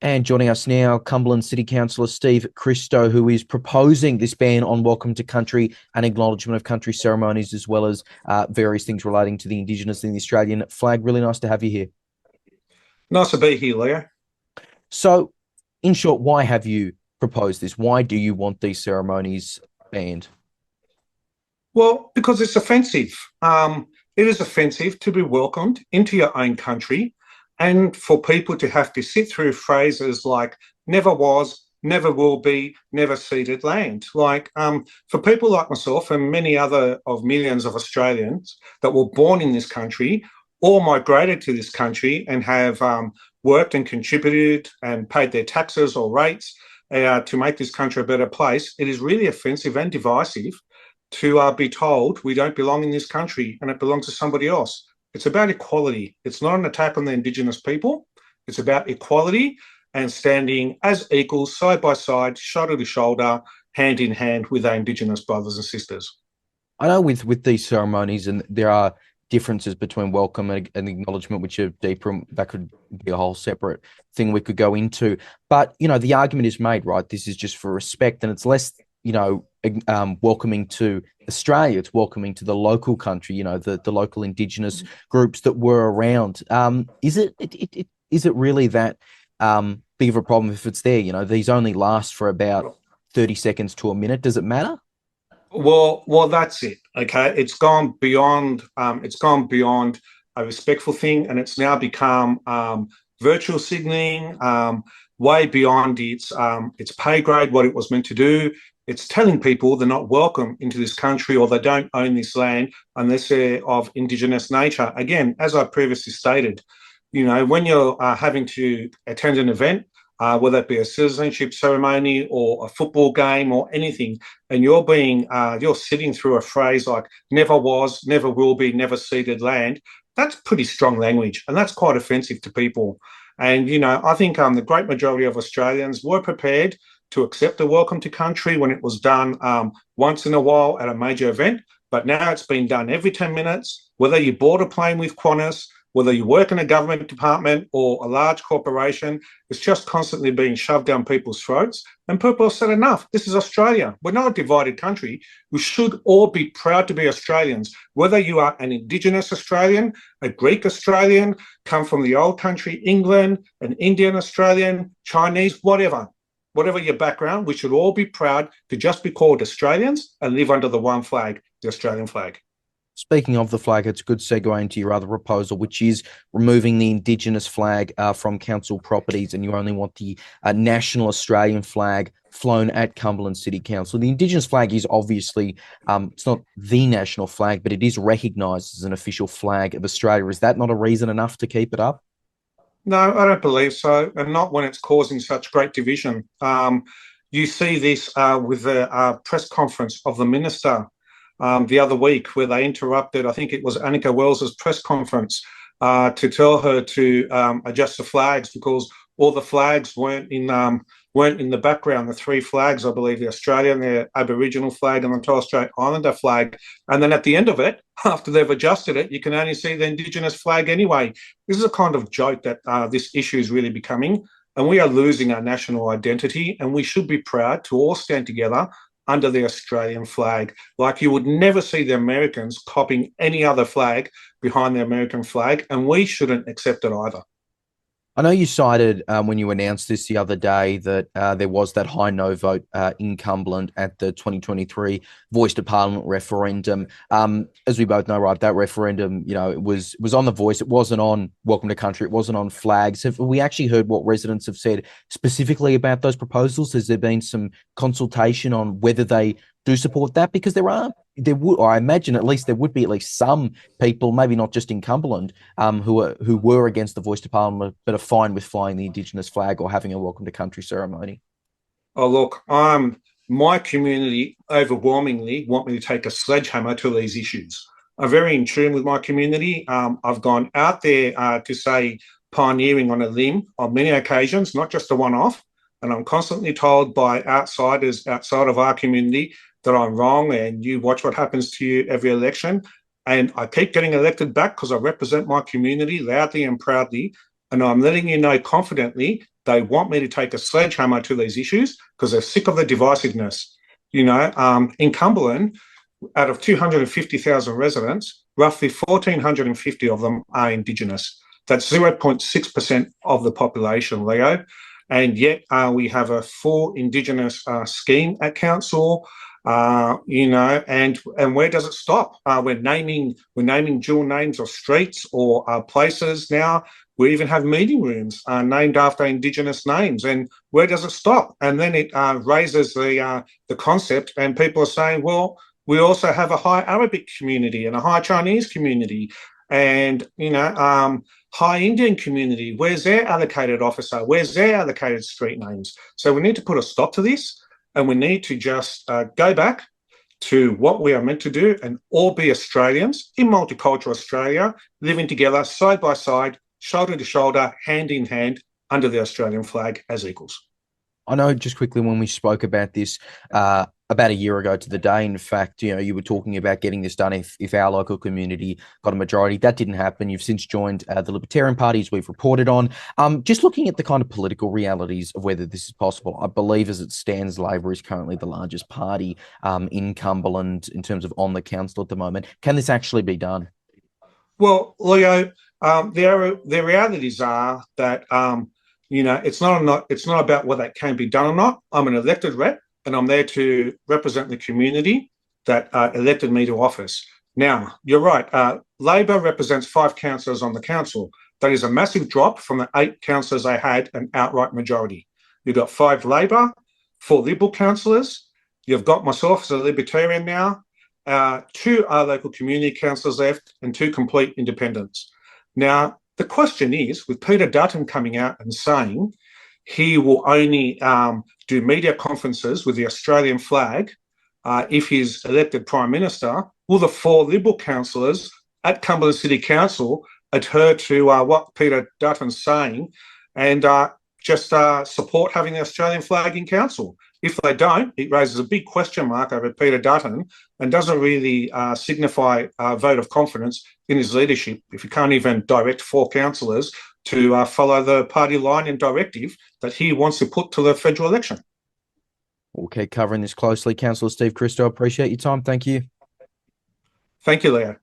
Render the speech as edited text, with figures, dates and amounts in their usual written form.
And joining us now, Cumberland City Councillor Steve Christou, who is proposing this ban on welcome to country and acknowledgement of country ceremonies, as well as various things relating to the Indigenous and the Australian flag. Really nice to have you here. Nice to be here, Leo. So, in short, why have you proposed this? Why do you want these ceremonies banned? Well, because it's offensive. It is offensive to be welcomed into your own country and for people to have to sit through phrases like never was, never will be, never ceded land. For people like myself and many other of millions of Australians that were born in this country or migrated to this country and have worked and contributed and paid their taxes or rates to make this country a better place, it is really offensive and divisive to be told we don't belong in this country and it belongs to somebody else. It's about equality. It's not an attack on the Indigenous people. It's about equality and standing as equals, side by side, shoulder to shoulder, hand in hand with our Indigenous brothers and sisters. I know with these ceremonies, and there are differences between welcome and acknowledgement, which are deeper, and that could be a whole separate thing we could go into. But, the argument is made, right? This is just for respect, and it's less, welcoming to Australia. It's welcoming to the local country, the local Indigenous groups that were around. Is it really that big of a problem if it's there? These only last for about 30 seconds to a minute. Does it matter? Well, that's it. Okay, it's gone beyond. It's gone beyond a respectful thing, and it's now become virtual signalling. Way beyond its pay grade, what it was meant to do. It's telling people they're not welcome into this country or they don't own this land unless they're of Indigenous nature. Again, as I previously stated, when you're having to attend an event, whether it be a citizenship ceremony or a football game or anything, and you're sitting through a phrase like never was, never will be, never ceded land, that's pretty strong language and that's quite offensive to people. And, I think the great majority of Australians were prepared to accept a welcome to country when it was done once in a while at a major event. But now it's been done every 10 minutes, whether you board a plane with Qantas, whether you work in a government department or a large corporation, it's just constantly being shoved down people's throats. And people have said enough. This is Australia. We're not a divided country. We should all be proud to be Australians, whether you are an Indigenous Australian, a Greek Australian, come from the old country, England, an Indian Australian, Chinese, whatever your background, we should all be proud to just be called Australians and live under the one flag, the Australian flag. Speaking of the flag, it's a good segue into your other proposal, which is removing the Indigenous flag from council properties, and you only want the national Australian flag flown at Cumberland City Council. The Indigenous flag is obviously, it's not the national flag, but it is recognised as an official flag of Australia. Is that not a reason enough to keep it up? No, I don't believe so, and not when it's causing such great division. You see this with the press conference of the minister the other week, where they interrupted, I think it was Annika Wells's press conference, to tell her to adjust the flags because all the flags weren't in the background. The three flags, I believe, the Australian, the Aboriginal flag, and the Torres Strait Islander flag. And then at the end of it, after they've adjusted it, you can only see the Indigenous flag anyway. This is a kind of joke that this issue is really becoming, and we are losing our national identity, and we should be proud to all stand together under the Australian flag. Like you would never see the Americans copying any other flag behind the American flag, and we shouldn't accept it either. I know you cited when you announced this the other day that there was that high no vote in Cumberland at the 2023 Voice to Parliament referendum. As we both know, right, that referendum, it was on the voice. It wasn't on welcome to country. It wasn't on flags. Have we actually heard what residents have said specifically about those proposals? Has there been some consultation on whether they do support that? Because there would, or I imagine at least there would be at least some people, maybe not just in Cumberland, who were against the Voice to Parliament, but are fine with flying the Indigenous flag or having a welcome to country ceremony. Oh, look, my community overwhelmingly want me to take a sledgehammer to these issues. I'm very in tune with my community. I've gone out there to say pioneering on a limb on many occasions, not just a one-off. And I'm constantly told by outsiders outside of our community that I'm wrong, and you watch what happens to you every election. And I keep getting elected back because I represent my community loudly and proudly. And I'm letting you know confidently They want me to take a sledgehammer to these issues because they're sick of the divisiveness. You know, in Cumberland, out of 250,000 residents, roughly 1,450 of them are Indigenous. That's 0.6% of the population, Leo. And yet we have a full Indigenous scheme at council. You know, and where does it stop? We're naming dual names of streets or places now. We even have meeting rooms named after Indigenous names. And where does it stop? And then it raises the concept, and people are saying, well, we also have a high Arabic community and a high Chinese community, and you know, high Indian community. Where's their allocated officer? Where's their allocated street names? So we need to put a stop to this. And we need to just go back to what we are meant to do and all be Australians in multicultural Australia, living together side by side, shoulder to shoulder, hand in hand, under the Australian flag as equals. I know just quickly when we spoke about this about a year ago to the day, in fact, you know, you were talking about getting this done if our local community got a majority. That didn't happen. You've since joined the Libertarian Party, as we've reported on. Just looking at the kind of political realities of whether this is possible, I believe as it stands, Labor is currently the largest party in Cumberland in terms of on the council at the moment. Can this actually be done? Well, Leo, the realities are that you know, it's not about whether it can be done or not. I'm an elected rep, and I'm there to represent the community that elected me to office. Now, you're right. Labor represents 5 councillors on the council. That is a massive drop from the 8 councillors they had an outright majority. You've got 5 Labor, 4 Liberal councillors. You've got myself as a Libertarian now, 2 local community councillors left, and 2 complete independents. Now, the question is, with Peter Dutton coming out and saying he will only do media conferences with the Australian flag if he's elected Prime Minister, will the 4 Liberal councillors at Cumberland City Council adhere to what Peter Dutton's saying and just support having the Australian flag in council? If they don't, it raises a big question mark over Peter Dutton and doesn't really signify a vote of confidence in his leadership if he can't even direct 4 councillors to follow the party line and directive that he wants to put to the federal election. We'll keep covering this closely. Councillor Steve Christou, appreciate your time. Thank you. Thank you, Leo.